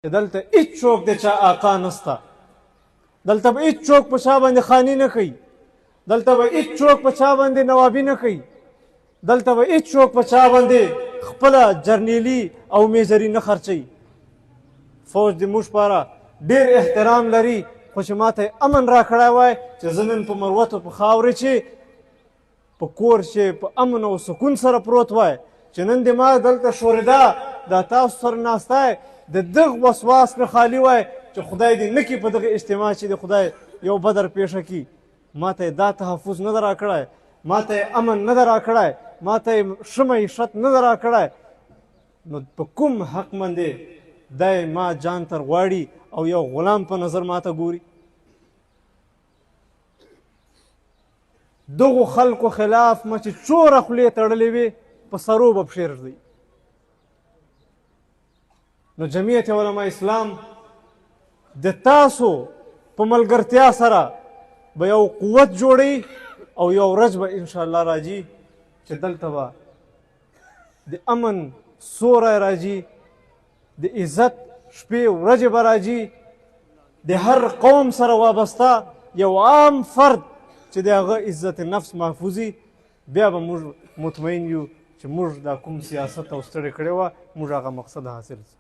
چې دلته هېڅوک د چا آقا نسته، دلته به هېڅوک په چا باندې خاني نه کوي، دلته به هېڅوک په چا باندې نوابي نه کوي، دلته به هېڅوک په چا باندې خپله جرنیلي او میزري نه خرچوي. فوج د موږ پاره ډېر احترام لري، خو چې ما ته امن را کړی وای چې زه نن په مروتو په خاورې چې په کور چې په امن او سکون سره پروت وای، چې نن دماغ دلته شورېده، دا تاسو سره ناستی د دغ وسواس نه خالي وای چې خدای دې نه کړي په دغه اجتماع چې د خدای یو بدر پیښه کړي. ما ته دا تحفظ نه ده راکړی، ما ته امن نه ده راکړی، ما ته ښه معیشت نه ده راکړی، نو په کوم حق باندې دی ما جان تر غواړي او یو غلام په نظر ما ته ګوري؟ دغو خلکو خلاف ما چې څومره خولې تړلې وې په سرو به پښې ږدي. نو جمعیت علما اسلام د تاسو په ملګرتیا سره به یو قوت جوړوي او یو ورځ به انشاءالله راځي چې دلته به د امن سوری راځي، د عزت شپې ورځې به راځي، د هر قوم سره وابسته یو عام فرد چې د هغه عزت نفس محفوظي، بیا به موږ مطمئن یو چې موږ دا کوم سیاست او ستړې کړې وه موږ هغه مقصد حاصل شي.